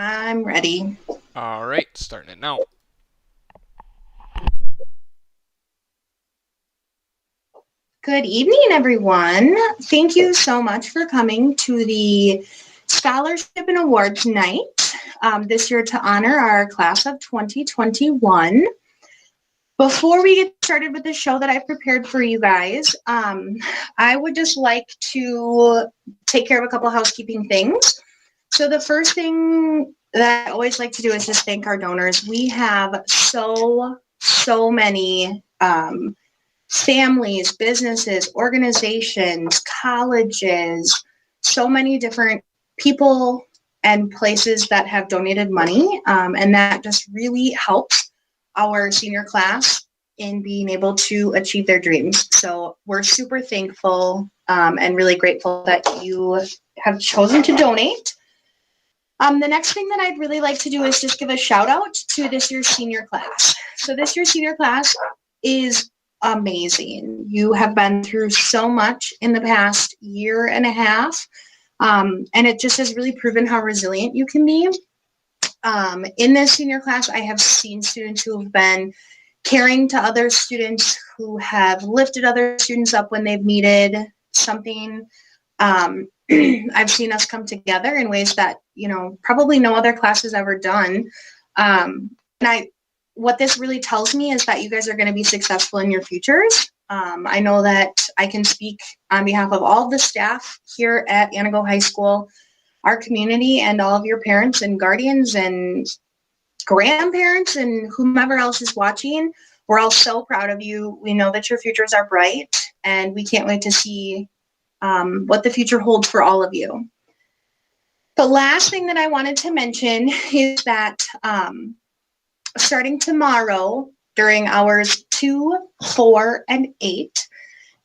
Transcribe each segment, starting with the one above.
I'm ready. All right, starting it now. Good evening, everyone. Thank you so much for coming to the Scholarship and Awards Night this year to honor our class of 2021. Before we get started with the show that I've prepared for you guys, I would just like to take care of a couple housekeeping things. So the first thing that I always like to do is just thank our donors. We have so many families, businesses, organizations, colleges, so many different people and places that have donated money. And that just really helps our senior class in being able to achieve their dreams. So we're super thankful and really grateful that you have chosen to donate. The next thing that I'd really like to do is just give a shout out to this year's senior class. So this year's senior class is amazing. You have been through so much in the past year and a half, and it just has really proven how resilient you can be. In this senior class, I have seen students who have been caring to other students, who have lifted other students up when they've needed something. I've seen us come together in ways that, probably no other class has ever done. And what this really tells me is that you guys are going to be successful in your futures. I know that I can speak on behalf of all of the staff here at Antigo High School, our community, and all of your parents and guardians and grandparents and whomever else is watching. We're all so proud of you. We know that your futures are bright, and we can't wait to see what the future holds for all of you. The last thing that I wanted to mention is that starting tomorrow during hours 2, 4, and 8,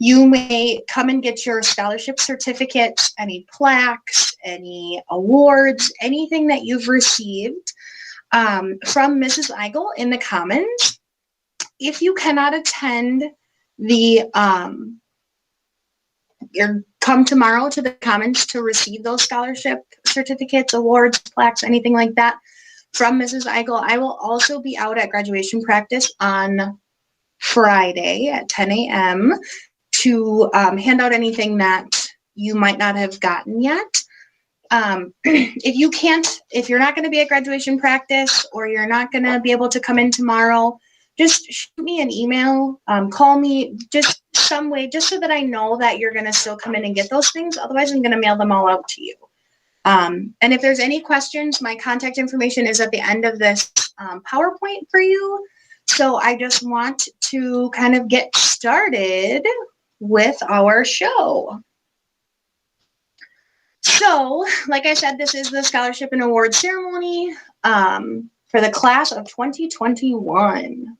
you may come and get your scholarship certificates, any plaques, any awards, anything that you've received from Mrs. Eigel in the Commons. If you cannot attend the come tomorrow to the Commons to receive those scholarship certificates, awards, plaques, anything like that from Mrs. Eigel, I will also be out at graduation practice on Friday at 10 a.m. to hand out anything that you might not have gotten yet. If you're not going to be at graduation practice, or you're not going to be able to come in tomorrow, just shoot me an email, call me, just some way, just so that I know that you're going to still come in and get those things. Otherwise, I'm going to mail them all out to you. And if there's any questions, my contact information is at the end of this PowerPoint for you. So I just want to kind of get started with our show. So, like I said, this is the Scholarship and Award Ceremony for the class of 2021.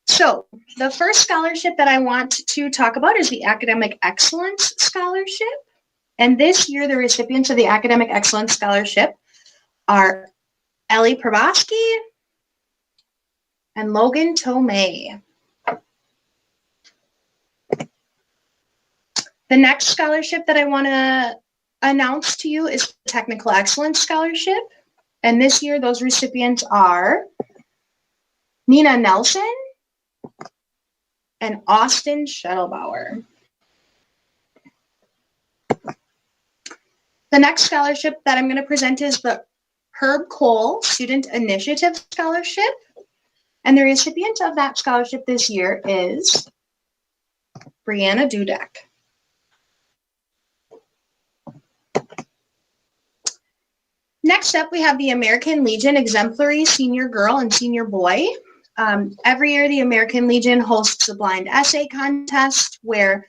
So, the first scholarship that I want to talk about is the Academic Excellence Scholarship. And this year, the recipients of the Academic Excellence Scholarship are Ellie Probosky and Logan Tomei. The next scholarship that I want to announce to you is the Technical Excellence Scholarship. And this year, those recipients are Nina Nelson and Austin Schettelbauer. The next scholarship that I'm going to present is the Herb Cole Student Initiative Scholarship. And the recipient of that scholarship this year is Brianna Dudek. Next up, we have the American Legion Exemplary Senior Girl and Senior Boy. Every year, the American Legion hosts a blind essay contest where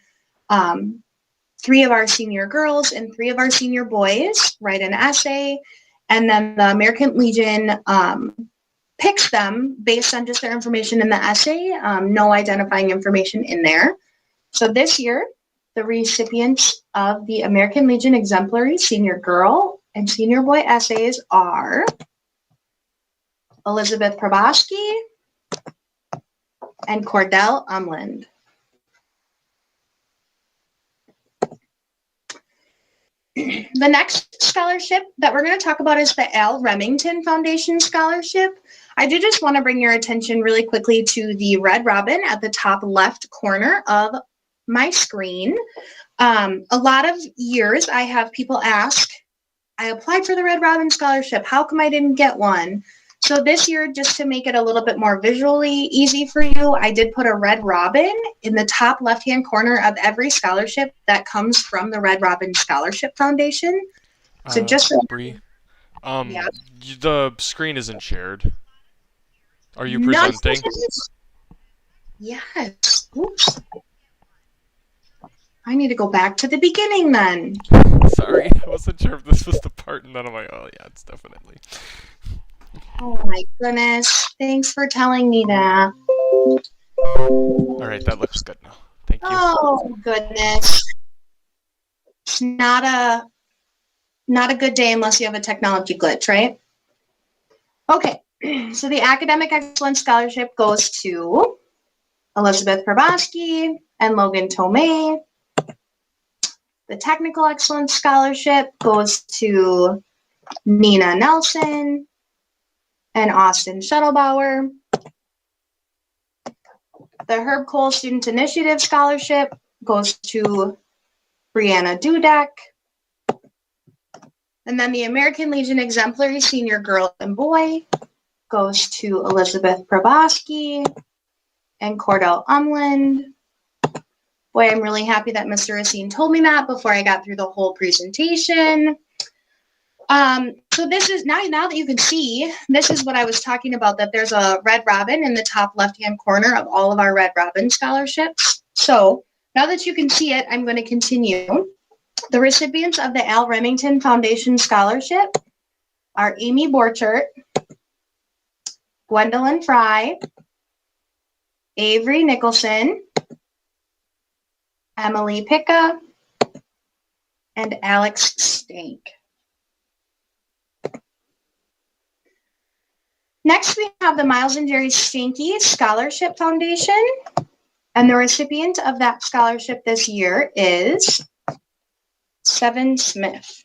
3 of our senior girls and 3 of our senior boys write an essay, and then the American Legion picks them based on just their information in the essay, no identifying information in there. So this year, the recipients of the American Legion Exemplary Senior Girl and Senior Boy essays are Elizabeth Probosky and Cordell Umland. The next scholarship that we're going to talk about is the Al Remington Foundation Scholarship. I do just want to bring your attention really quickly to the red robin at the top left corner of my screen. A lot of years I have people ask, I applied for the Red Robin Scholarship. How come I didn't get one? So this year, just to make it a little bit more visually easy for you, I did put a red robin in the top left-hand corner of every scholarship that comes from the Red Robin Scholarship Foundation. So just Bree, yeah, the screen isn't shared. Are you none. presenting? Yes. Oops. I need to go back to the beginning then. Sorry, I wasn't sure if this was the part, and then I'm like, oh yeah, it's definitely. Oh my goodness. Thanks for telling me that. Alright, that looks good now. Thank you. Oh goodness. It's not a good day unless you have a technology glitch, right? Okay. So the Academic Excellence Scholarship goes to Elizabeth Probosky and Logan Tomei. The Technical Excellence Scholarship goes to Nina Nelson and Austin Shuttlebauer. The Herb Cole Student Initiative Scholarship goes to Brianna Dudek. And then the American Legion Exemplary Senior Girl and Boy goes to Elizabeth Probosky and Cordell Umland. Boy, I'm really happy that Mr. Racine told me that before I got through the whole presentation. So this is, now that you can see, this is what I was talking about, that there's a red robin in the top left-hand corner of all of our red robin scholarships. So now that you can see it, I'm going to continue. The recipients of the Al Remington Foundation Scholarship are Amy Borchert, Gwendolyn Fry, Avery Nicholson, Emily Picca, and Alex Stank. Next, we have the Miles and Jerry Stanky Scholarship Foundation, and the recipient of that scholarship this year is Seven Smith.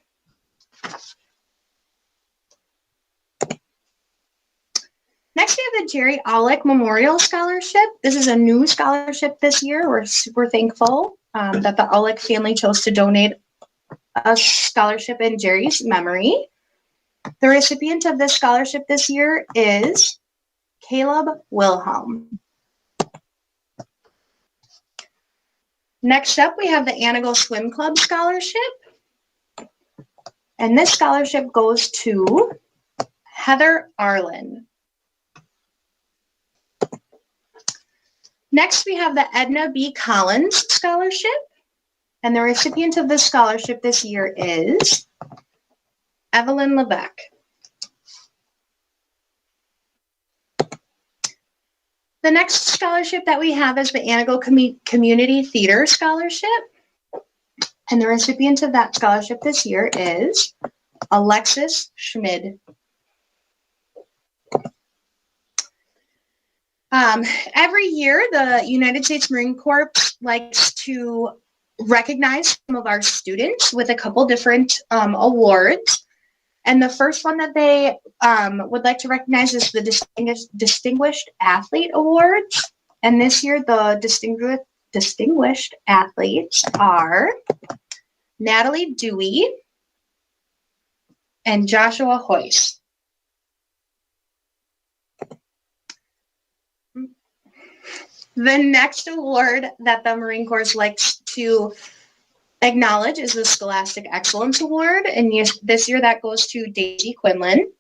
Next, we have the Jerry Aulick Memorial Scholarship. This is a new scholarship this year. We're super thankful that the Aulick family chose to donate a scholarship in Jerry's memory. The recipient of this scholarship this year is Caleb Wilhelm. Next up, we have the Anago Swim Club Scholarship. And this scholarship goes to Heather Arlen. Next, we have the Edna B. Collins Scholarship. And the recipient of this scholarship this year is Evelyn Levesque. The next scholarship that we have is the Anago Community Theater Scholarship. And the recipient of that scholarship this year is Alexis Schmid. Every year, the United States Marine Corps likes to recognize some of our students with a couple different awards. And the first one that they would like to recognize is the Distinguished Athlete Awards. And this year, the distinguished athletes are Natalie Dewey and Joshua Hoyce. The next award that the Marine Corps likes to acknowledge is the Scholastic Excellence Award, and this year that goes to Daisy Quinlan.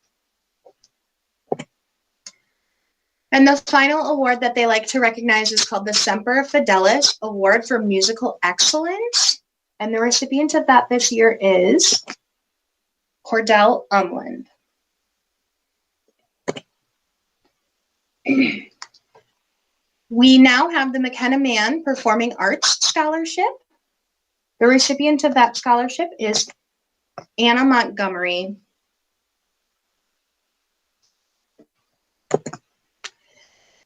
And the final award that they like to recognize is called the Semper Fidelis Award for Musical Excellence, and the recipient of that this year is Cordell Umland. We now have the McKenna Mann Performing Arts Scholarship. The recipient of that scholarship is Anna Montgomery.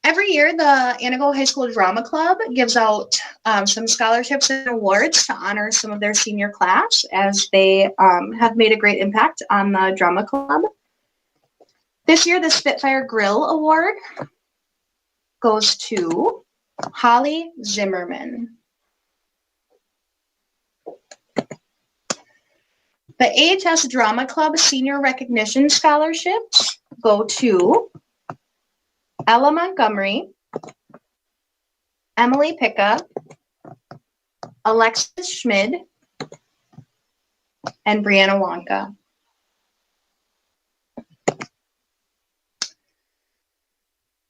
Every year, the Anago High School Drama Club gives out some scholarships and awards to honor some of their senior class as they have made a great impact on the drama club. This year, the Spitfire Grill Award goes to Holly Zimmerman. The AHS Drama Club Senior Recognition Scholarships go to Ella Montgomery, Emily Picca, Alexis Schmid, and Brianna Wonka.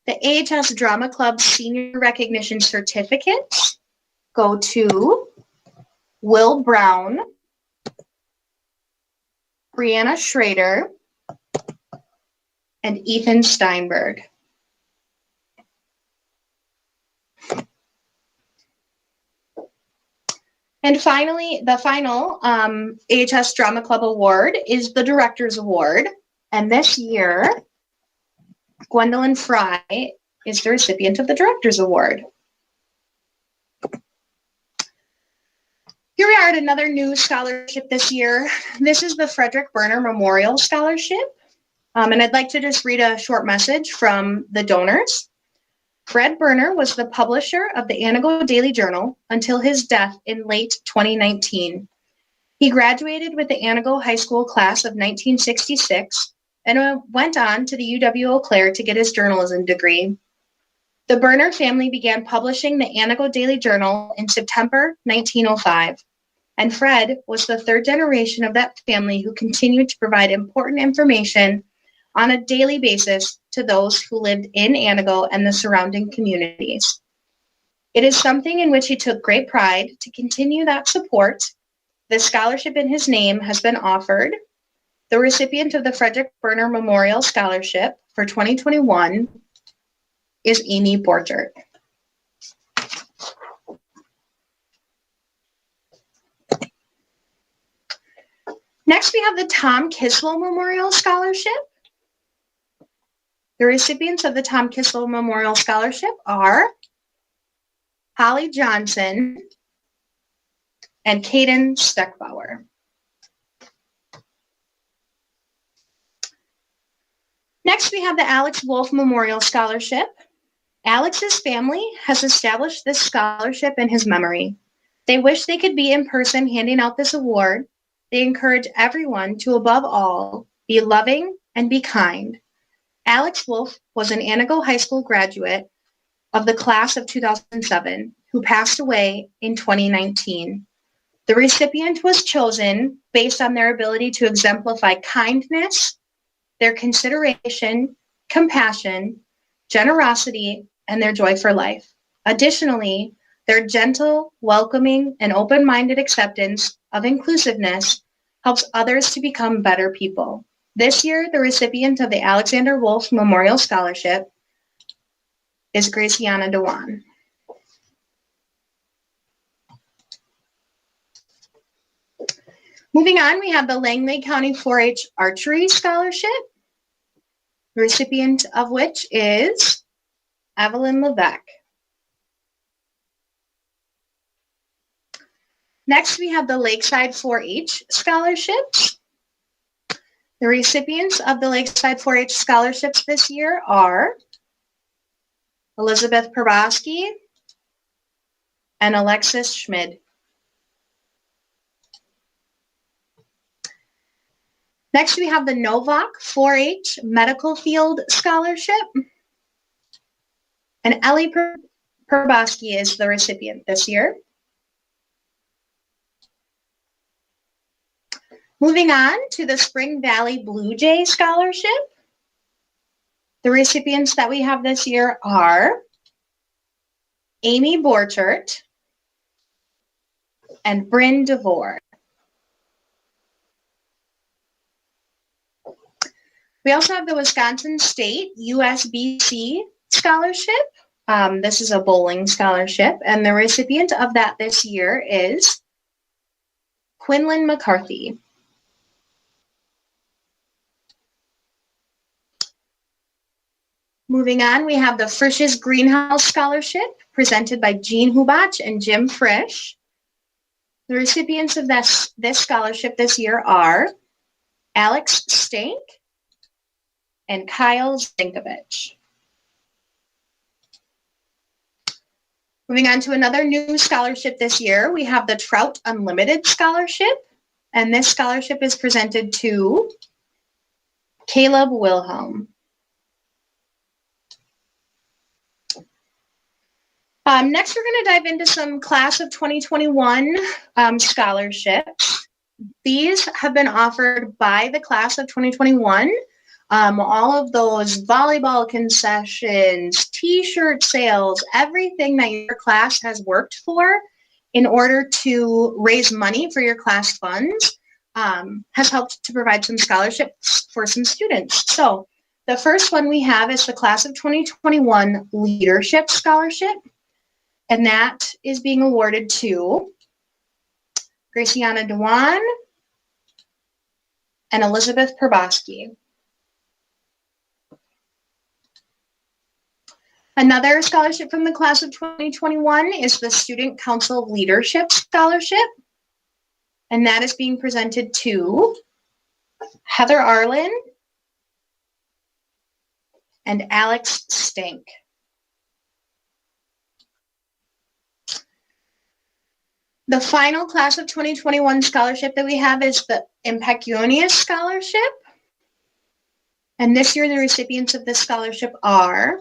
The AHS Drama Club Senior Recognition Certificates go to Will Brown, Brianna Schrader, and Ethan Steinberg. And finally, the final AHS Drama Club Award is the Director's Award. And this year, Gwendolyn Fry is the recipient of the Director's Award. Here we are at another new scholarship this year. This is the Frederick Berner Memorial Scholarship. And I'd like to just read a short message from the donors. Fred Berner was the publisher of the Anago Daily Journal until his death in late 2019. He graduated with the Anago High School class of 1966 and went on to the UW-Eau Claire to get his journalism degree. The Berner family began publishing the Anago Daily Journal in September 1905, and Fred was the third generation of that family who continued to provide important information on a daily basis to those who lived in Anago and the surrounding communities. It is something in which he took great pride. To continue that support, the scholarship in his name has been offered. The recipient of the Frederick Berner Memorial Scholarship for 2021 is Amy Borchert. Next, we have the Tom Kissel Memorial Scholarship. The recipients of the Tom Kissel Memorial Scholarship are Holly Johnson and Kaden Steckbauer. Next, we have the Alex Wolf Memorial Scholarship. Alex's family has established this scholarship in his memory. They wish they could be in person handing out this award. They encourage everyone to, above all, be loving and be kind. Alex Wolf was an Anago High School graduate of the class of 2007 who passed away in 2019. The recipient was chosen based on their ability to exemplify kindness, their consideration, compassion, generosity, and their joy for life. Additionally, their gentle, welcoming, and open-minded acceptance of inclusiveness helps others to become better people. This year, the recipient of the Alexander Wolf Memorial Scholarship is Graciana Dewan. Moving on, we have the Langley County 4-H Archery Scholarship, the recipient of which is Evelyn Levesque. Next, we have the Lakeside 4-H Scholarships. The recipients of the Lakeside 4-H Scholarships this year are Elizabeth Probosky and Alexis Schmid. Next, we have the Novak 4-H Medical Field Scholarship. And Ellie Probosky is the recipient this year. Moving on to the Spring Valley Blue Jay Scholarship. The recipients that we have this year are Amy Borchert and Bryn DeVore. We also have the Wisconsin State USBC Scholarship. This is a bowling scholarship, and the recipient of that this year is Quinlan McCarthy. Moving on, we have the Frisch's Greenhouse Scholarship presented by Jean Hubach and Jim Frisch. The recipients of this scholarship this year are Alex Stank and Kyle Zinkovich. Moving on to another new scholarship this year, we have the Trout Unlimited Scholarship, and this scholarship is presented to Caleb Wilhelm. Next, we're going to dive into some class of 2021 scholarships. These have been offered by the class of 2021. All of those volleyball concessions, t-shirt sales, everything that your class has worked for in order to raise money for your class funds has helped to provide some scholarships for some students. So the first one we have is the class of 2021 Leadership Scholarship. And that is being awarded to Graciana Dewan and Elizabeth Probosky. Another scholarship from the class of 2021 is the Student Council Leadership Scholarship. And that is being presented to Heather Arlen and Alex Stank. The final class of 2021 scholarship that we have is the Impecunious Scholarship. And this year, the recipients of this scholarship are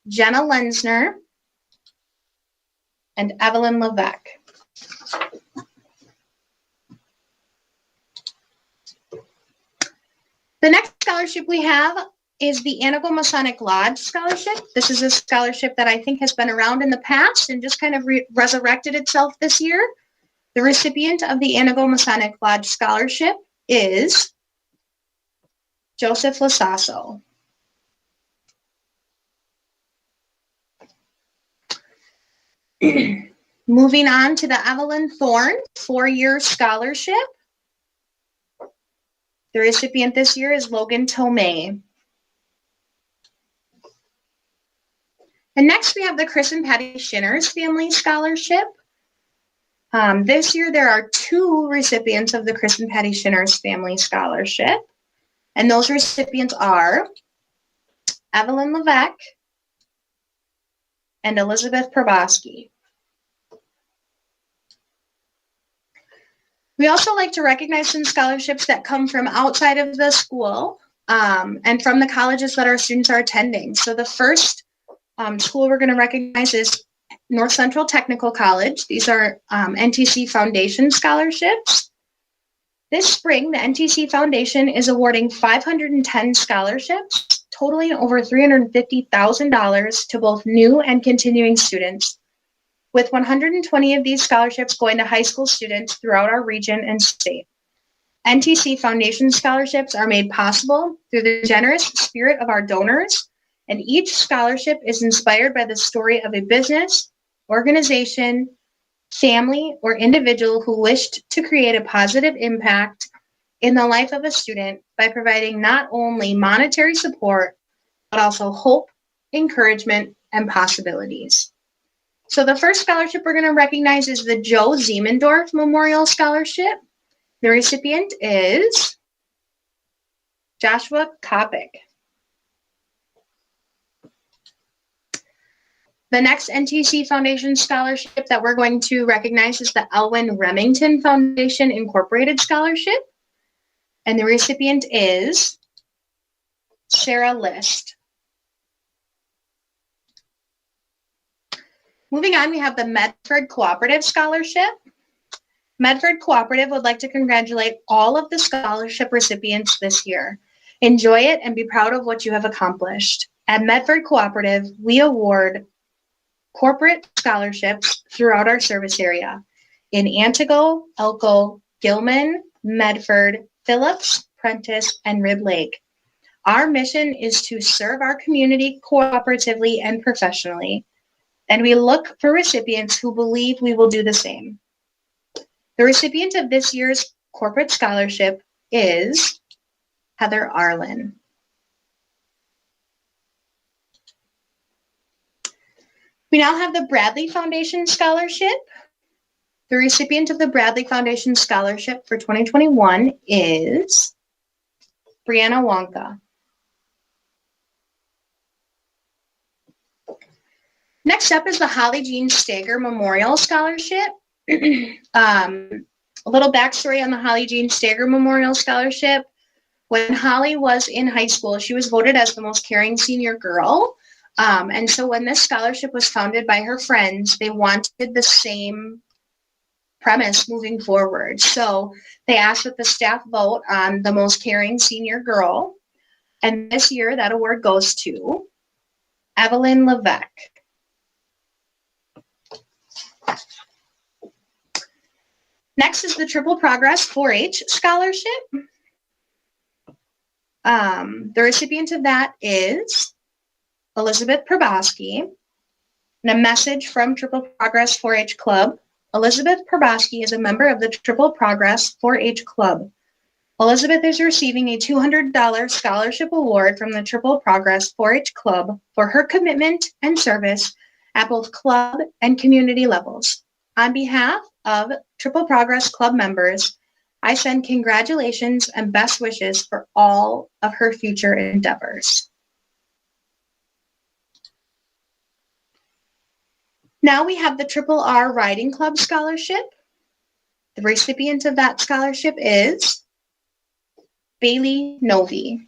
Jenna Lensner and Evelyn Levesque. The next scholarship we have is the Anago Masonic Lodge Scholarship. This is a scholarship that I think has been around in the past and just kind of resurrected itself this year. The recipient of the Anago Masonic Lodge Scholarship is Joseph Lasasso. Moving on to the Evelyn Thorne 4-year scholarship. The recipient this year is Logan Tomei. And next we have the Chris and Patty Shinners Family Scholarship. This year there are 2 recipients of the Chris and Patty Shinners Family Scholarship. And those recipients are Evelyn Levesque and Elizabeth Probosky. We also like to recognize some scholarships that come from outside of the school and from the colleges that our students are attending. So the first school we're going to recognize is North Central Technical College. These are NTC Foundation scholarships. This spring, the NTC Foundation is awarding 510 scholarships, totaling over $350,000 to both new and continuing students, with 120 of these scholarships going to high school students throughout our region and state. NTC Foundation scholarships are made possible through the generous spirit of our donors, and each scholarship is inspired by the story of a business, organization, family, or individual who wished to create a positive impact in the life of a student by providing not only monetary support, but also hope, encouragement, and possibilities. So the first scholarship we're going to recognize is the Joe Ziemendorf Memorial Scholarship. The recipient is Joshua Kopic. The next NTC Foundation scholarship that we're going to recognize is the Elwyn Remington Foundation Incorporated Scholarship. And the recipient is Sarah List. Moving on, we have the Medford Cooperative Scholarship. Medford Cooperative would like to congratulate all of the scholarship recipients this year. Enjoy it and be proud of what you have accomplished. At Medford Cooperative, we award corporate scholarships throughout our service area in Antigo, Elko, Gilman, Medford, Phillips, Prentice, and Rib Lake. Our mission is to serve our community cooperatively and professionally, and we look for recipients who believe we will do the same. The recipient of this year's corporate scholarship is Heather Arlen. We now have the Bradley Foundation Scholarship. The recipient of the Bradley Foundation Scholarship for 2021 is Brianna Wonka. Next up is the Holly Jean Stager Memorial Scholarship. A little backstory on the Holly Jean Stager Memorial Scholarship. When Holly was in high school, she was voted as the most caring senior girl. And so when this scholarship was founded by her friends, they wanted the same premise moving forward. So they asked that the staff vote on the most caring senior girl. And this year, that award goes to Evelyn Levesque. Next is the Triple Progress 4-H Scholarship. The recipient of that is Elizabeth Probosky. And a message from Triple Progress 4-H Club. Elizabeth Probosky is a member of the Triple Progress 4-H Club. Elizabeth is receiving a $200 scholarship award from the Triple Progress 4-H Club for her commitment and service at both club and community levels. On behalf of Triple Progress Club members, I send congratulations and best wishes for all of her future endeavors. Now we have the Triple R Riding Club Scholarship. The recipient of that scholarship is Bailey Novi.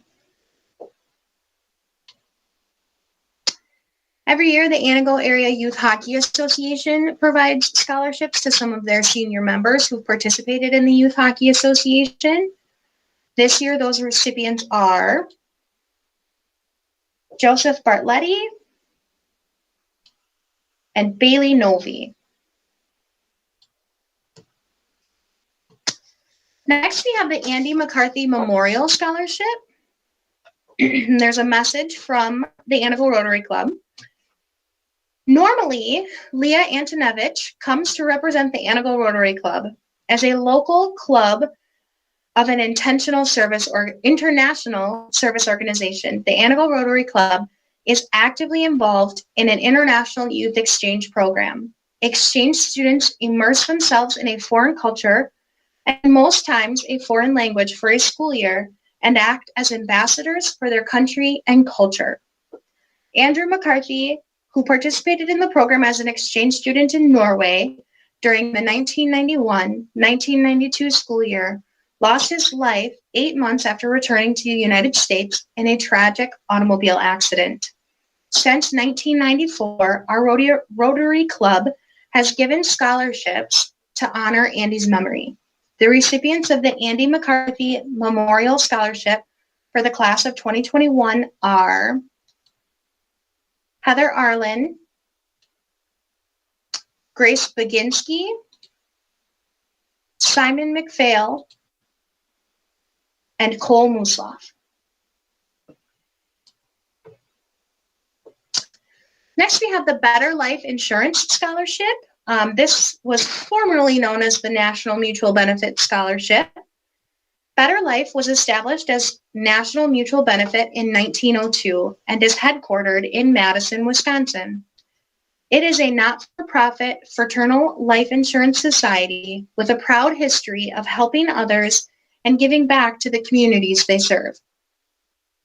Every year, the Antigo Area Youth Hockey Association provides scholarships to some of their senior members who participated in the Youth Hockey Association. This year, those recipients are Joseph Bartletti and Bailey Novi. Next, we have the Andy McCarthy Memorial Scholarship. There's a message from the Antigo Rotary Club. Normally, Leah Antonevich comes to represent the Antigo Rotary Club as a local club of an intentional service or international service organization. The Antigo Rotary Club is actively involved in an international youth exchange program. Exchange students immerse themselves in a foreign culture and most times a foreign language for a school year and act as ambassadors for their country and culture. Andrew McCarthy, who participated in the program as an exchange student in Norway during the 1991-1992 school year, lost his life 8 months after returning to the United States in a tragic automobile accident. Since 1994, our Rotary Club has given scholarships to honor Andy's memory. The recipients of the Andy McCarthy Memorial Scholarship for the class of 2021 are Heather Arlen, Grace Baginski, Simon McPhail, and Cole Musloff. Next, we have the Better Life Insurance Scholarship. This was formerly known as the National Mutual Benefit Scholarship. Better Life was established as National Mutual Benefit in 1902 and is headquartered in Madison, Wisconsin. It is a not-for-profit fraternal life insurance society with a proud history of helping others and giving back to the communities they serve.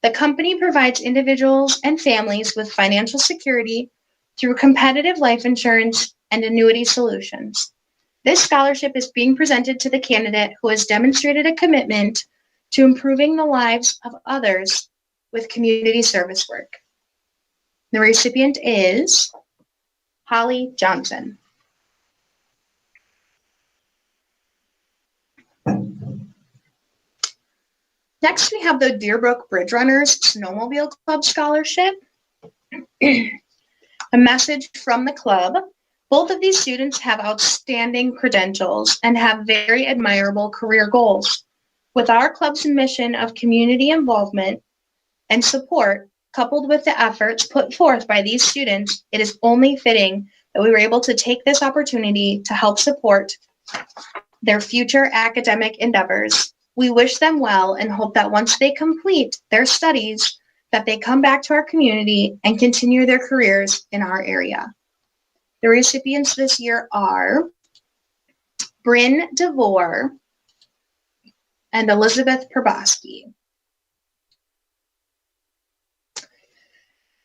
The company provides individuals and families with financial security through competitive life insurance and annuity solutions. This scholarship is being presented to the candidate who has demonstrated a commitment to improving the lives of others with community service work. The recipient is Holly Johnson. Next, we have the Deerbrook Bridge Runners Snowmobile Club Scholarship. A message from the club. Both of these students have outstanding credentials and have very admirable career goals. With our club's mission of community involvement and support, coupled with the efforts put forth by these students, it is only fitting that we were able to take this opportunity to help support their future academic endeavors. We wish them well and hope that once they complete their studies, that they come back to our community and continue their careers in our area. The recipients this year are Bryn DeVore and Elizabeth Probosky.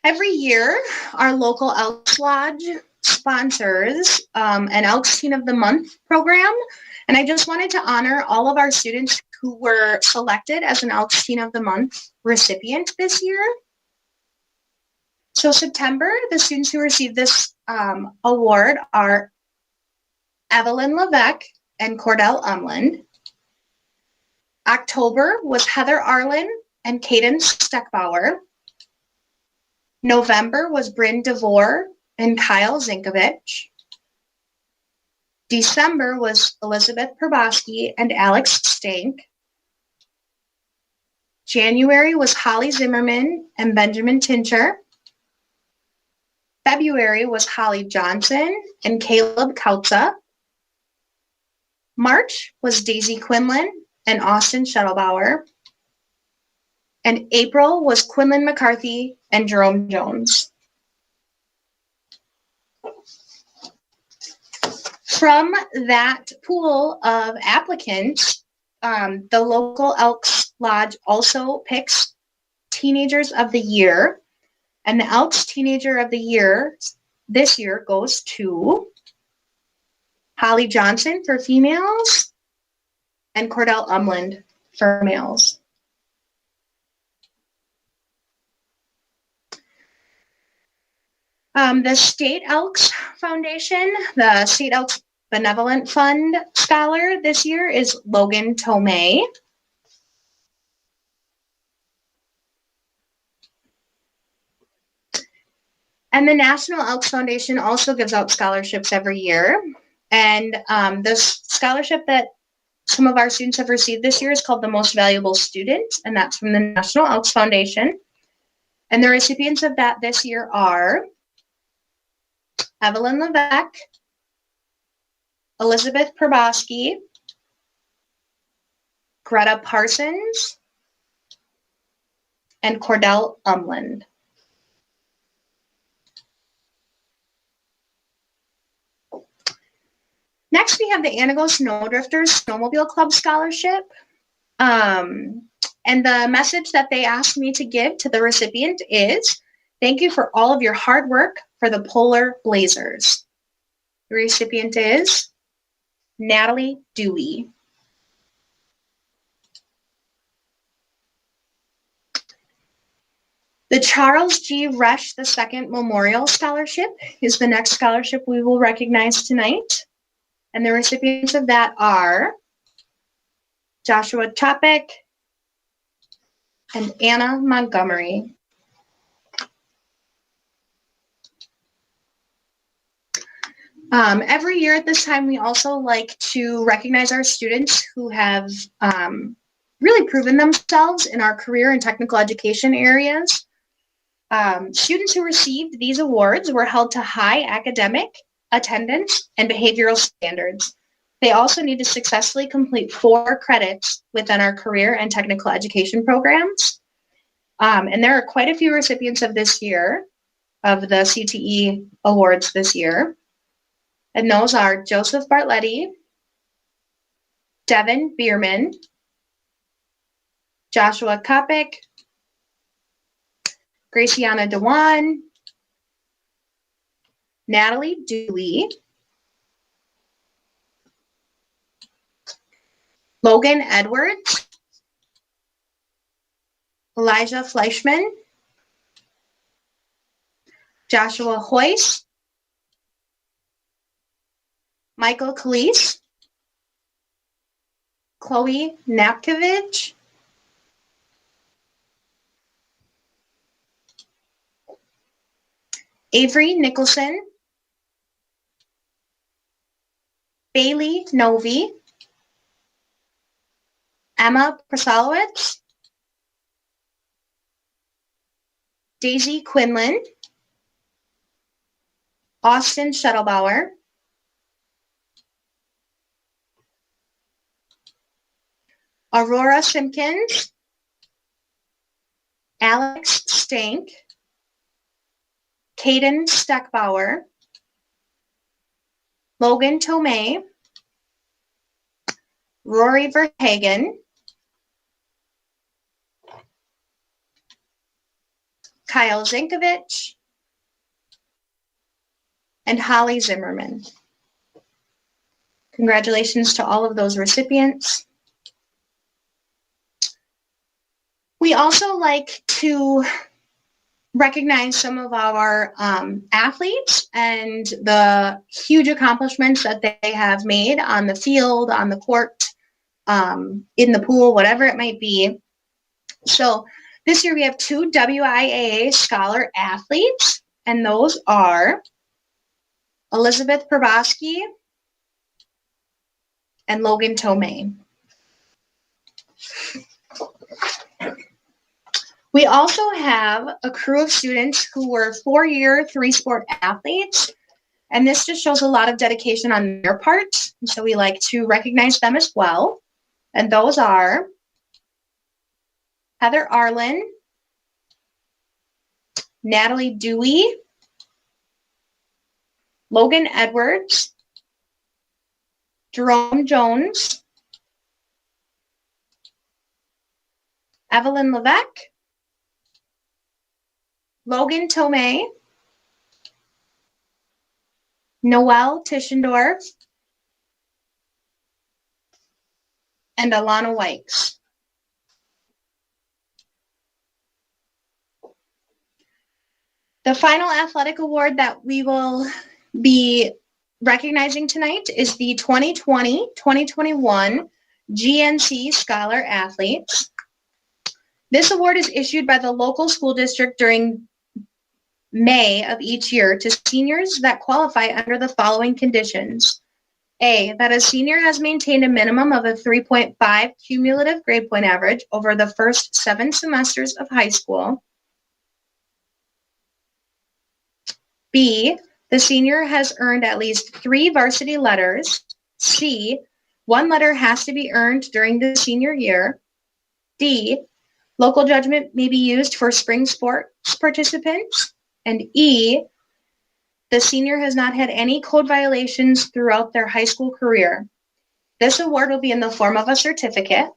Every year, our local Elks Lodge sponsors an Elks Teen of the Month program, and I just wanted to honor all of our students who were selected as an Elks Teen of the Month recipient this year. So September, the students who received this award are Evelyn Levesque and Cordell Umland. October was Heather Arlen and Caden Steckbauer. November was Bryn DeVore and Kyle Zinkovich. December was Elizabeth Probosky and Alex Stank. January was Holly Zimmerman and Benjamin Tincher. February was Holly Johnson and Caleb Kautza. March was Daisy Quinlan and Austin Schettelbauer. And April was Quinlan McCarthy and Jerome Jones. From that pool of applicants, the local Elks Lodge also picks Teenagers of the Year. And the Elks Teenager of the Year this year goes to Holly Johnson for females and Cordell Umland for males. The State Elks Foundation, the State Elks Benevolent Fund scholar this year is Logan Tomei. And the National Elks Foundation also gives out scholarships every year. And the scholarship that some of our students have received this year is called the Most Valuable Student, and that's from the National Elks Foundation. And the recipients of that this year are Evelyn Levesque, Elizabeth Probosky, Greta Parsons, and Cordell Umland. Next, we have the Anago Snowdrifters Snowmobile Club Scholarship. And the message that they asked me to give to the recipient is, thank you for all of your hard work for the Polar Blazers. The recipient is Natalie Dewey. The Charles G. Resch II Memorial Scholarship is the next scholarship we will recognize tonight. And the recipients of that are Joshua Chopik and Anna Montgomery. Every year at this time, we also like to recognize our students who have really proven themselves in our career and technical education areas. Students who received these awards were held to high academic, attendance, and behavioral standards. They also need to successfully complete 4 credits within our career and technical education programs. And there are quite a few recipients of this year, of the CTE awards this year. And those are Joseph Bartletti, Devin Bierman, Joshua Kopik, Graciana Dewan, Natalie Dewey, Logan Edwards, Elijah Fleischman, Joshua Hoyce, Michael Kalise, Chloe Napkovich, Avery Nicholson, Bailey Novi, Emma Prasalowicz, Daisy Quinlan, Austin Schettelbauer, Aurora Simpkins, Alex Stank, Caden Steckbauer, Logan Tomei, Rory Verhagen, Kyle Zinkovich, and Holly Zimmerman. Congratulations to all of those recipients. We also like to recognize some of our athletes and the huge accomplishments that they have made on the field, on the court, in the pool, whatever it might be. So this year we have 2 WIAA Scholar athletes, and those are Elizabeth Probosky and Logan Tomei. We also have a crew of students who were 4-year, 3-sport athletes, and this just shows a lot of dedication on their part, and so we like to recognize them as well. And those are Heather Arlen, Natalie Dewey, Logan Edwards, Jerome Jones, Evelyn Levesque, Logan Tomei, Noelle Tischendorf, and Alana Wykes. The final athletic award that we will be recognizing tonight is the 2020-2021 GNC Scholar Athletes. This award is issued by the local school district during May of each year to seniors that qualify under the following conditions. A, that a senior has maintained a minimum of a 3.5 cumulative grade point average over the first 7 semesters of high school. B, the senior has earned at least 3 varsity letters. C, 1 letter has to be earned during the senior year. D, local judgment may be used for spring sports participants. And E, the senior has not had any code violations throughout their high school career. This award will be in the form of a certificate,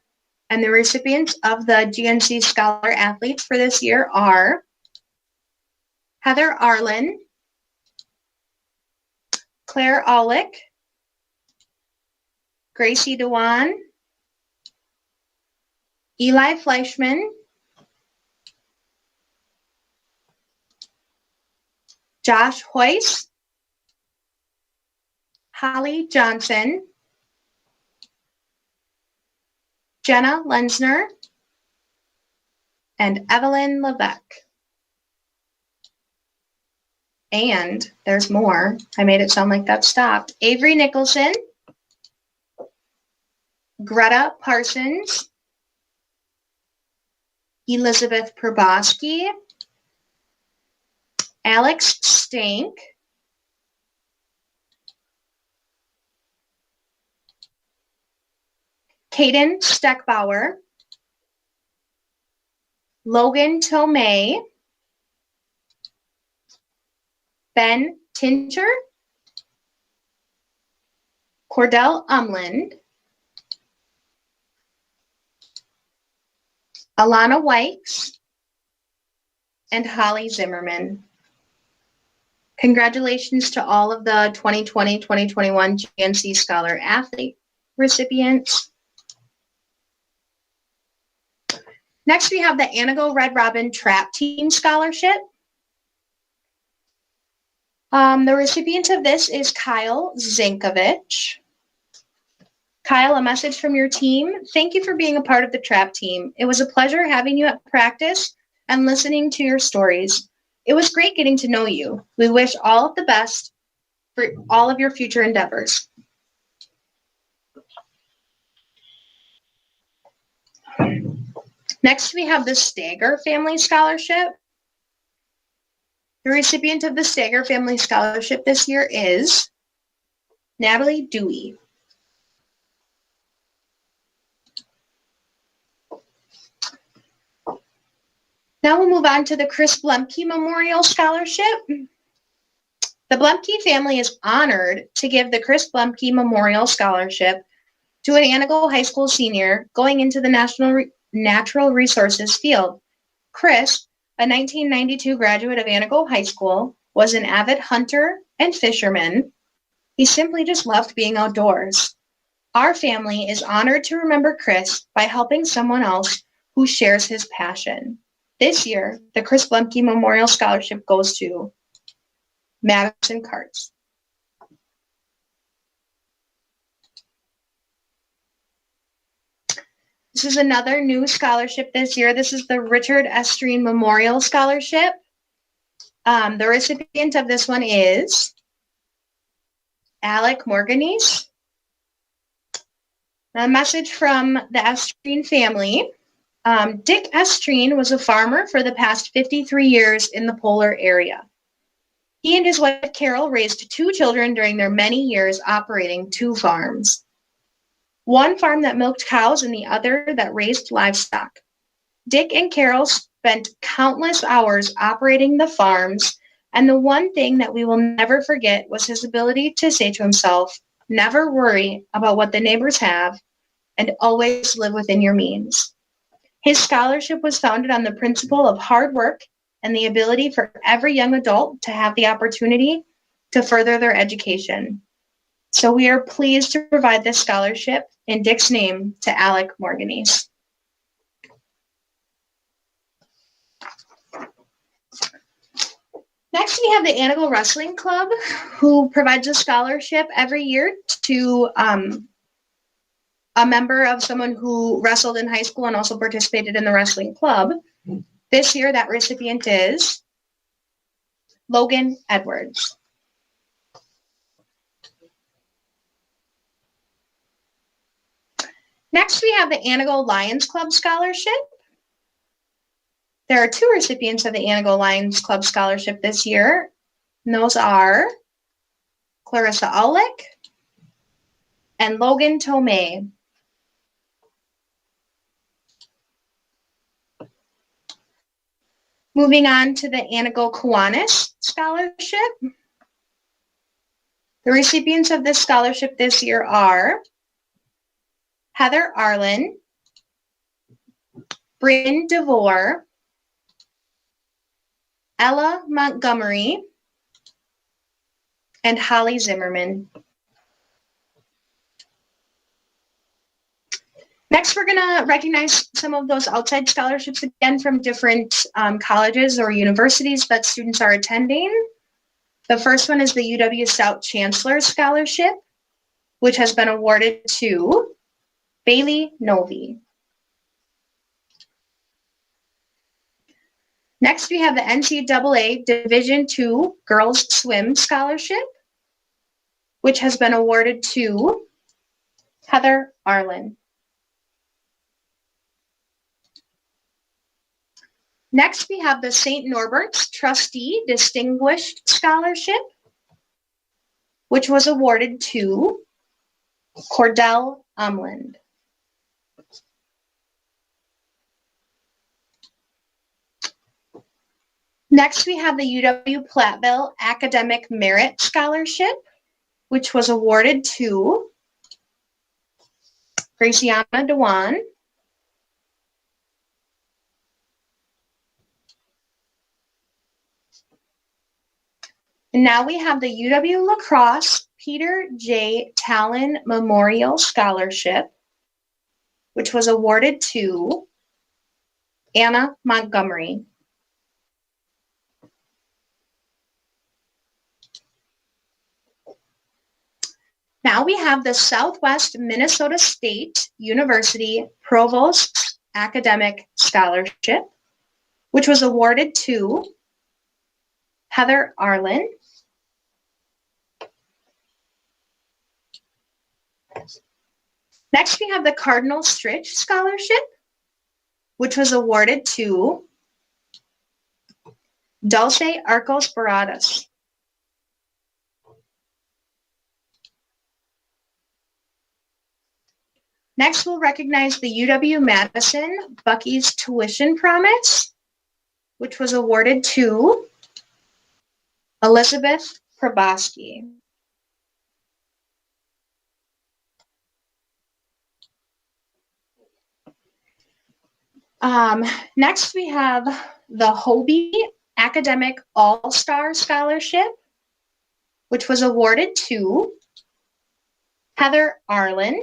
and the recipients of the GNC Scholar Athletes for this year are Heather Arlen, Claire Aulick, Gracie Dewan, Eli Fleischman, Josh Hoyce, Holly Johnson, Jenna Lensner, and Evelyn Levesque. And there's more. I made it sound like that stopped. Avery Nicholson, Greta Parsons, Elizabeth Probosky, Alex Stank, Caden Steckbauer, Logan Tomei, Ben Tincher, Cordell Umland, Alana Wykes, and Holly Zimmerman. Congratulations to all of the 2020-2021 GNC Scholar Athlete recipients. Next, we have the Anago Red Robin Trap Team Scholarship. The recipient of this is Kyle Zinkovich. Kyle, a message from your team. Thank you for being a part of the trap team. It was a pleasure having you at practice and listening to your stories. It was great getting to know you. We wish all of the best for all of your future endeavors. Next, we have the Stager Family Scholarship. The recipient of the Stager Family Scholarship this year is Natalie Dewey. Now we'll move on to the Chris Blemke Memorial Scholarship. The Blumpke family is honored to give the Chris Blumpke Memorial Scholarship to an Antigo High School senior going into the natural resources field. Chris, a 1992 graduate of Antigo High School, was an avid hunter and fisherman. He simply just loved being outdoors. Our family is honored to remember Chris by helping someone else who shares his passion. This year, the Chris Blumpke Memorial Scholarship goes to Madison Carts. This is another new scholarship this year. This is the Richard Estreen Memorial Scholarship. The recipient of this one is Alec Morganese. A message from the Estreen family. Dick Estreen was a farmer for the past 53 years in the Polar area. He and his wife Carol raised 2 children during their many years operating 2 farms. One farm that milked cows and the other that raised livestock. Dick and Carol spent countless hours operating the farms, and the one thing that we will never forget was his ability to say to himself, "Never worry about what the neighbors have, and always live within your means." His scholarship was founded on the principle of hard work and the ability for every young adult to have the opportunity to further their education. So we are pleased to provide this scholarship in Dick's name to Alec Morganese. Next, we have the Antigo Wrestling Club, who provides a scholarship every year to a member of someone who wrestled in high school and also participated in the wrestling club. This year, that recipient is Logan Edwards. Next, we have the Antigo Lions Club Scholarship. There are 2 recipients of the Antigo Lions Club Scholarship this year, and those are Clarissa Aulick and Logan Tomei. Moving on to the Antigo Kiwanis Scholarship. The recipients of this scholarship this year are Heather Arlen, Bryn DeVore, Ella Montgomery, and Holly Zimmerman. Next, we're going to recognize some of those outside scholarships again from different colleges or universities that students are attending. The first one is the UW South Chancellor Scholarship, which has been awarded to Bailey Novi. Next, we have the NCAA Division II Girls Swim Scholarship, which has been awarded to Heather Arlen. Next, we have the St. Norbert's Trustee Distinguished Scholarship, which was awarded to Cordell Umland. Next, we have the UW Platteville Academic Merit Scholarship, which was awarded to Graciana Dewan. And now we have the UW La Crosse Peter J. Talon Memorial Scholarship, which was awarded to Anna Montgomery. Now we have the Southwest Minnesota State University Provost's Academic Scholarship, which was awarded to Heather Arlen. Next, we have the Cardinal Stritch Scholarship, which was awarded to Dulce Arcos Baradas. Next, we'll recognize the UW-Madison Bucky's Tuition Promise, which was awarded to Elizabeth Krabowski. Next, we have the Hobie Academic All-Star Scholarship, which was awarded to Heather Arlen.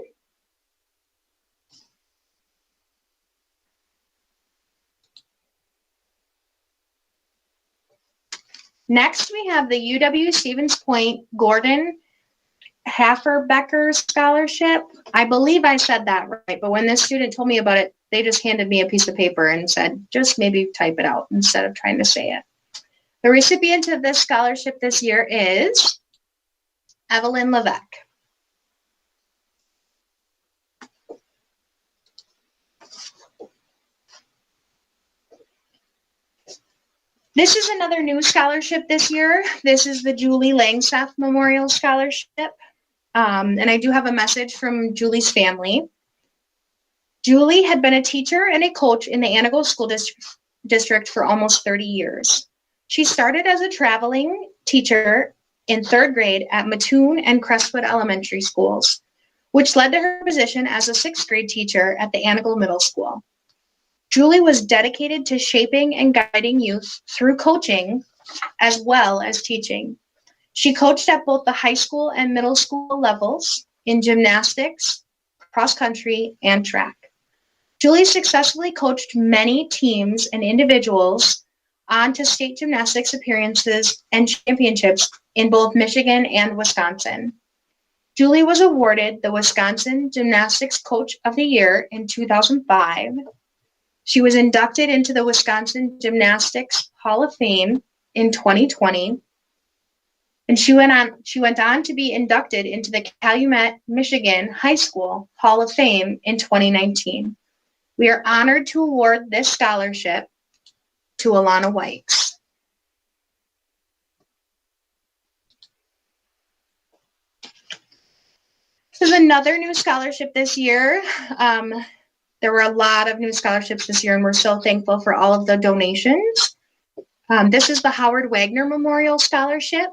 Next, we have the UW Stevens Point Gordon Haferbecker Scholarship. I believe I said that right, but when this student told me about it, they just handed me a piece of paper and said, just maybe type it out instead of trying to say it. The recipient of this scholarship this year is Evelyn Levesque. This is another new scholarship this year. This is the Julie Langseth Memorial Scholarship. And I do have a message from Julie's family. Julie had been a teacher and a coach in the Antigo School District for almost 30 years. She started as a traveling teacher in third grade at Mattoon and Crestwood Elementary Schools, which led to her position as a sixth grade teacher at the Antigo Middle School. Julie was dedicated to shaping and guiding youth through coaching as well as teaching. She coached at both the high school and middle school levels in gymnastics, cross country, and track. Julie successfully coached many teams and individuals on to state gymnastics appearances and championships in both Michigan and Wisconsin. Julie was awarded the Wisconsin Gymnastics Coach of the Year in 2005. She was inducted into the Wisconsin Gymnastics Hall of Fame in 2020. And she went on to be inducted into the Calumet, Michigan High School Hall of Fame in 2019. We are honored to award this scholarship to Alana Wykes. This is another new scholarship this year. There were a lot of new scholarships this year, and we're so thankful for all of the donations. This is the Howard Wagner Memorial Scholarship.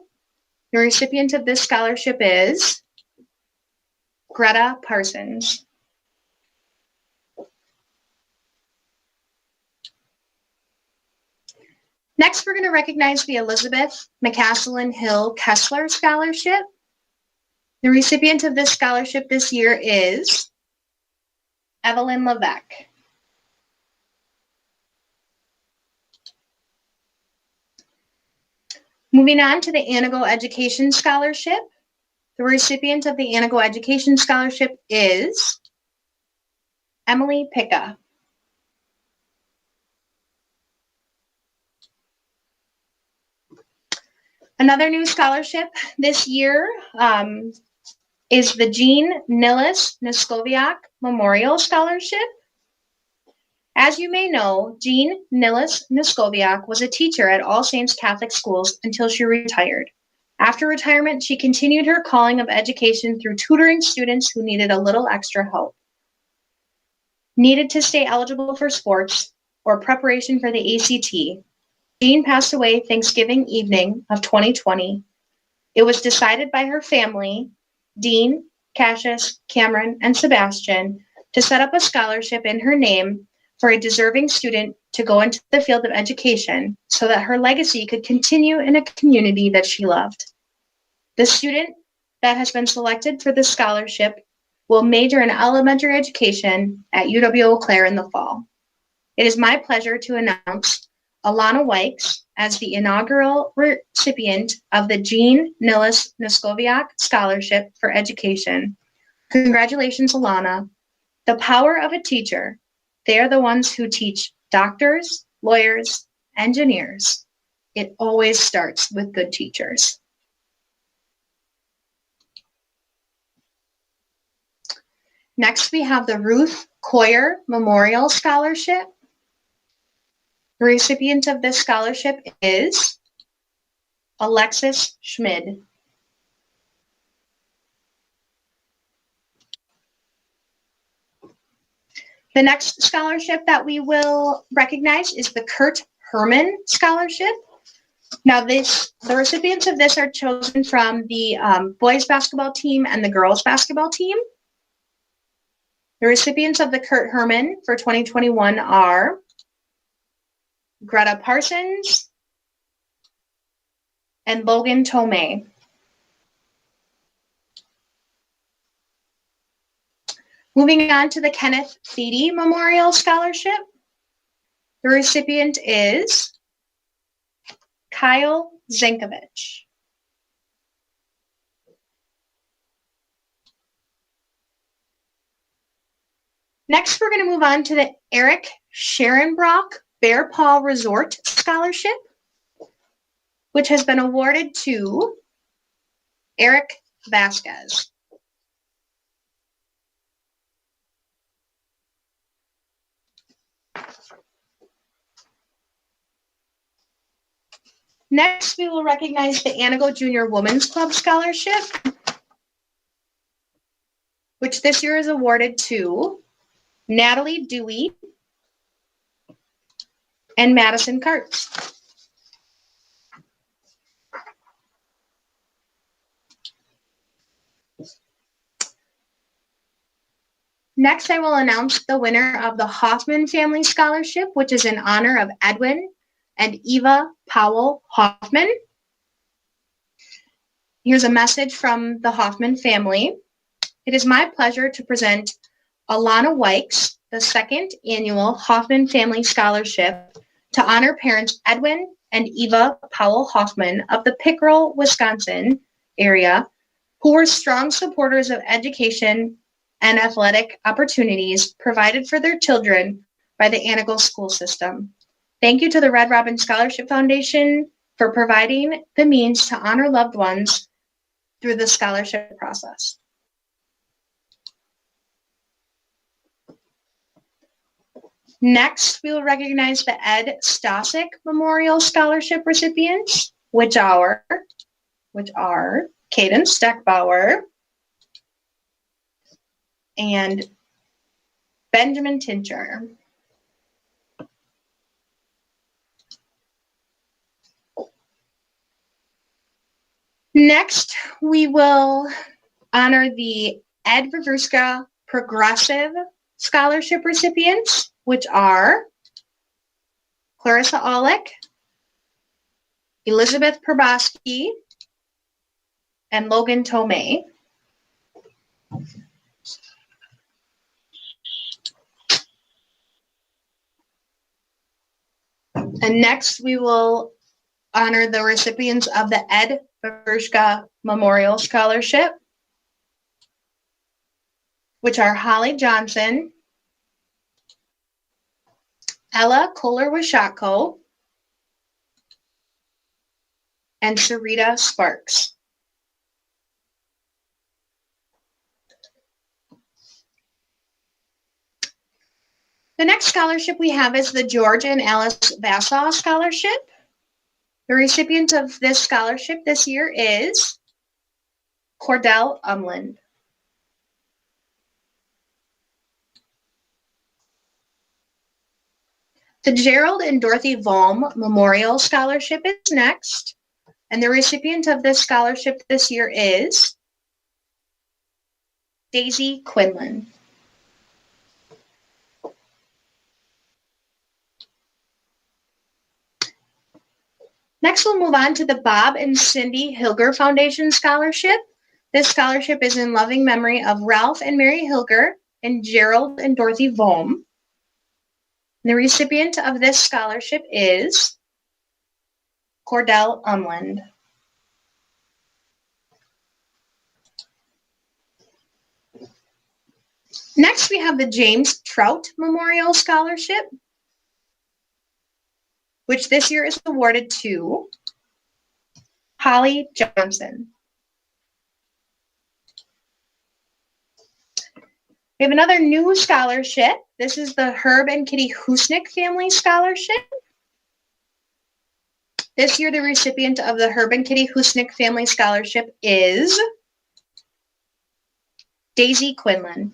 The recipient of this scholarship is Greta Parsons. Next, we're going to recognize the Elizabeth McCaslin Hill Kessler Scholarship. The recipient of this scholarship this year is Evelyn Levesque. Moving on to the Antigo Education Scholarship. The recipient of the Antigo Education Scholarship is Emily Picca. Another new scholarship this year is the Jean Nillis Noskoviak Memorial Scholarship. As you may know, Jean Nillis Noskoviak was a teacher at All Saints Catholic Schools until she retired. After retirement, she continued her calling of education through tutoring students who needed a little extra help, needed to stay eligible for sports, or preparation for the ACT. Jean passed away Thanksgiving evening of 2020. It was decided by her family, Dean, Cassius, Cameron, and Sebastian, to set up a scholarship in her name for a deserving student to go into the field of education so that her legacy could continue in a community that she loved. The student that has been selected for this scholarship will major in elementary education at UW Eau Claire in the fall. It is my pleasure to announce Alana Wykes as the inaugural recipient of the Jean Nillis Noskoviak Scholarship for Education. Congratulations, Alana. The power of a teacher. They are the ones who teach doctors, lawyers, engineers. It always starts with good teachers. Next, we have the Ruth Coyer Memorial Scholarship. The recipient of this scholarship is Alexis Schmid. The next scholarship that we will recognize is the Kurt Herman Scholarship. Now, the recipients of this are chosen from the boys basketball team and the girls basketball team. The recipients of the Kurt Herman for 2021 are Greta Parsons and Logan Tomei. Moving on to the Kenneth Thiede Memorial Scholarship. The recipient is Kyle Zenkovich. Next, we're going to move on to the Eric Sharonbrock Bear Paw Resort Scholarship, which has been awarded to Eric Vasquez. Next, we will recognize the Anago Junior Women's Club Scholarship, which this year is awarded to Natalie Dewey and Madison Karts. Next, I will announce the winner of the Hoffman Family Scholarship, which is in honor of Edwin and Eva Powell Hoffman. Here's a message from the Hoffman family. It is my pleasure to present Alana Wykes, the second annual Hoffman Family Scholarship, to honor parents Edwin and Eva Powell Hoffman of the Pickrell, Wisconsin area, who were strong supporters of education and athletic opportunities provided for their children by the Anago school system. Thank you to the Red Robin Scholarship Foundation for providing the means to honor loved ones through the scholarship process. Next, we will recognize the Ed Stasic Memorial Scholarship recipients, which are Caden Steckbauer and Benjamin Tincher. Next, we will honor the Ed Ververska Progressive Scholarship recipients, which are Clarissa Aulick, Elizabeth Probosky, and Logan Tomei. And next, we will honor the recipients of the Ed Ververska Memorial Scholarship, which are Holly Johnson, Ella Kohler-Wishako, and Sarita Sparks. The next scholarship we have is the George and Alice Vassaw Scholarship. The recipient of this scholarship this year is Cordell Umland. The Gerald and Dorothy Volm Memorial Scholarship is next, and the recipient of this scholarship this year is Daisy Quinlan. Next, we'll move on to the Bob and Cindy Hilger Foundation Scholarship. This scholarship is in loving memory of Ralph and Mary Hilger and Gerald and Dorothy Volm. The recipient of this scholarship is Cordell Umland. Next, we have the James Trout Memorial Scholarship, which this year is awarded to Holly Johnson. We have another new scholarship. This is the Herb and Kitty Husnick Family Scholarship. This year, the recipient of the Herb and Kitty Husnick Family Scholarship is Daisy Quinlan.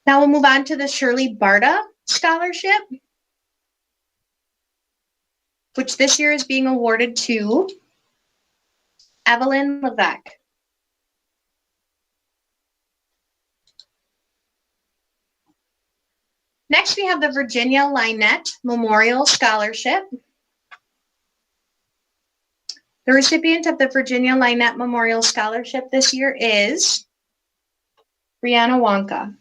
Now we'll move on to the Shirley Barta Scholarship, which this year is being awarded to Evelyn Levesque. Next, we have the Virginia Lynette Memorial Scholarship. The recipient of the Virginia Lynette Memorial Scholarship this year is Brianna Wonka.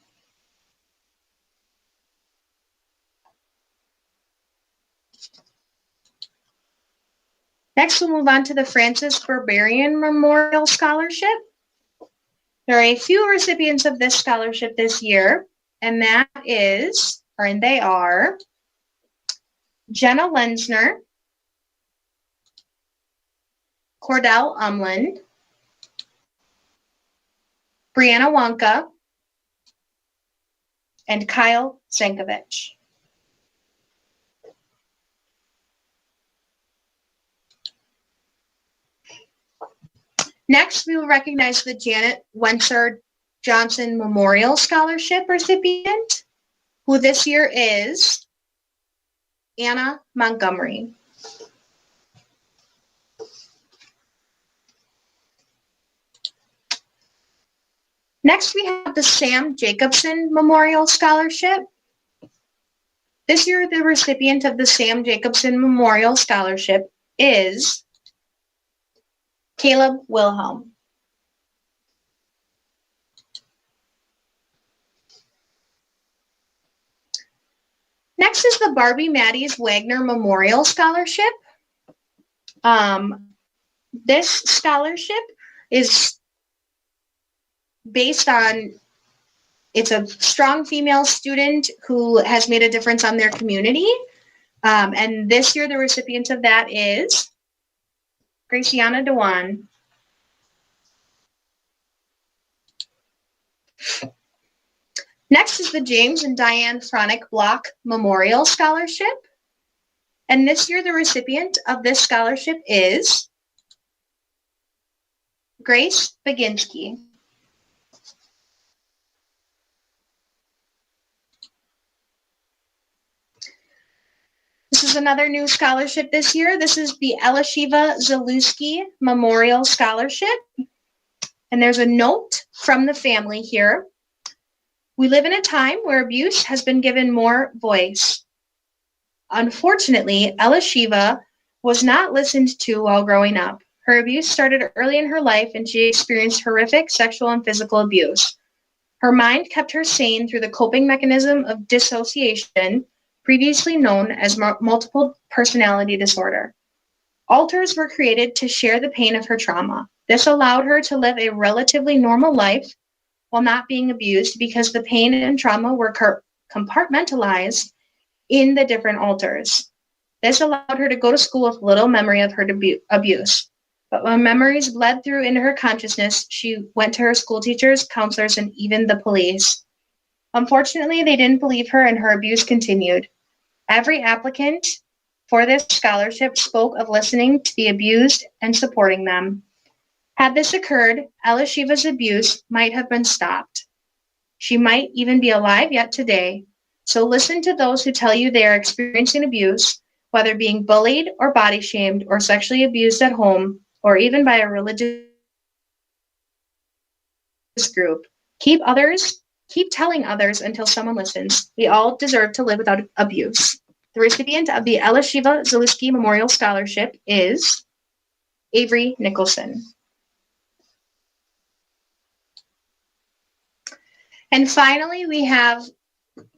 Next, we'll move on to the Francis Berberian Memorial Scholarship. There are a few recipients of this scholarship this year, and they are Jenna Lenzner, Cordell Umland, Brianna Wonka, and Kyle Sankovich. Next, we will recognize the Janet Wenser Johnson Memorial Scholarship recipient, who this year is Anna Montgomery. Next, we have the Sam Jacobson Memorial Scholarship. This year, the recipient of the Sam Jacobson Memorial Scholarship is Caleb Wilhelm. Next is the Barbie Maddie's Wagner Memorial Scholarship. This scholarship is based on, it's a strong female student who has made a difference on their community. And this year, the recipient of that is Graciana Dewan. Next is the James and Diane Fronick Block Memorial Scholarship. And this year, the recipient of this scholarship is Grace Baginski. This is another new scholarship this year. This is the Elishiva Zalewski Memorial Scholarship. And there's a note from the family here. We live in a time where abuse has been given more voice. Unfortunately, Elishiva was not listened to while growing up. Her abuse started early in her life, and she experienced horrific sexual and physical abuse. Her mind kept her sane through the coping mechanism of dissociation, previously known as multiple personality disorder. Altars were created to share the pain of her trauma. This allowed her to live a relatively normal life while not being abused because the pain and trauma were compartmentalized in the different altars. This allowed her to go to school with little memory of her abuse. But when memories bled through into her consciousness, she went to her school teachers, counselors, and even the police. Unfortunately, they didn't believe her, and her abuse continued. Every applicant for this scholarship spoke of listening to the abused and supporting them. Had this occurred, Elishiva's abuse might have been stopped. She might even be alive yet today. So listen to those who tell you they are experiencing abuse, whether being bullied or body shamed or sexually abused at home or even by a religious group. Keep telling others until someone listens. We all deserve to live without abuse. The recipient of the Elishiva Zalewski Memorial Scholarship is Avery Nicholson. And finally, we have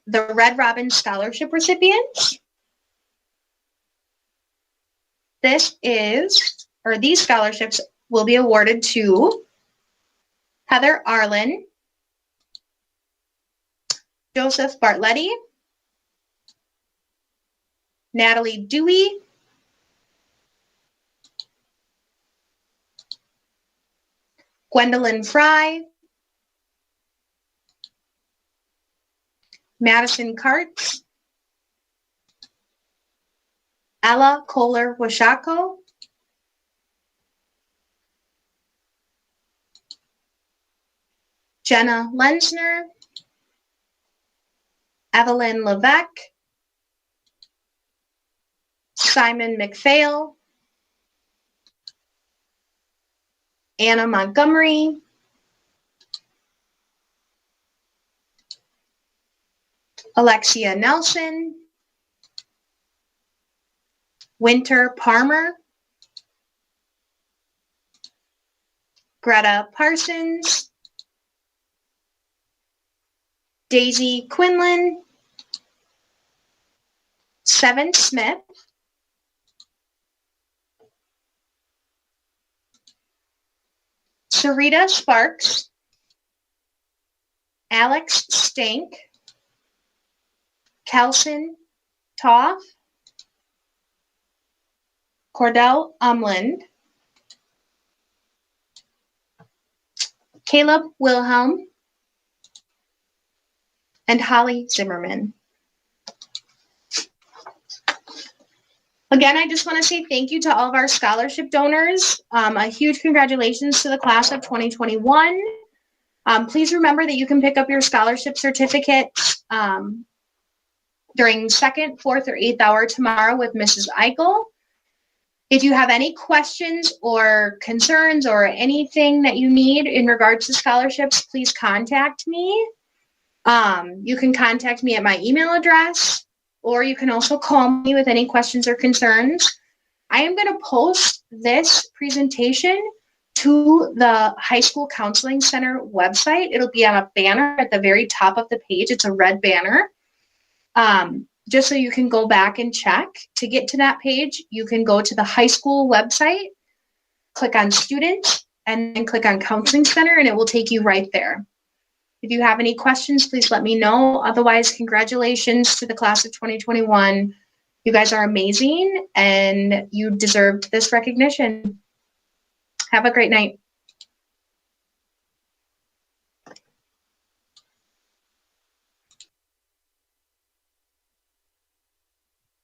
the Red Robin Scholarship recipients. These scholarships will be awarded to Heather Arlen, Joseph Bartletti, Natalie Dewey, Gwendolyn Fry, Madison Kartz, Ella Kohler-Washako, Jenna Lenzner, Evelyn Levesque, Simon McPhail, Anna Montgomery, Alexia Nelson, Winter Palmer, Greta Parsons, Daisy Quinlan, Seven Smith, Sarita Sparks, Alex Stank, Kelson Toff, Cordell Umland, Caleb Wilhelm, and Holly Zimmerman. Again, I just want to say thank you to all of our scholarship donors. A huge congratulations to the class of 2021. Please remember that you can pick up your scholarship certificates during 2nd, 4th, or 8th hour tomorrow with Mrs. Eichel. If you have any questions or concerns or anything that you need in regards to scholarships, please contact me. You can contact me at my email address, or you can also call me with any questions or concerns. I am going to post this presentation to the High School Counseling Center website. It'll be on a banner at the very top of the page. It's a red banner. Just so you can go back and check. To get to that page, you can go to the high school website, click on Students, and then click on Counseling Center, and it will take you right there. If you have any questions, please let me know. Otherwise, congratulations to the class of 2021. You guys are amazing, and you deserved this recognition. Have a great night.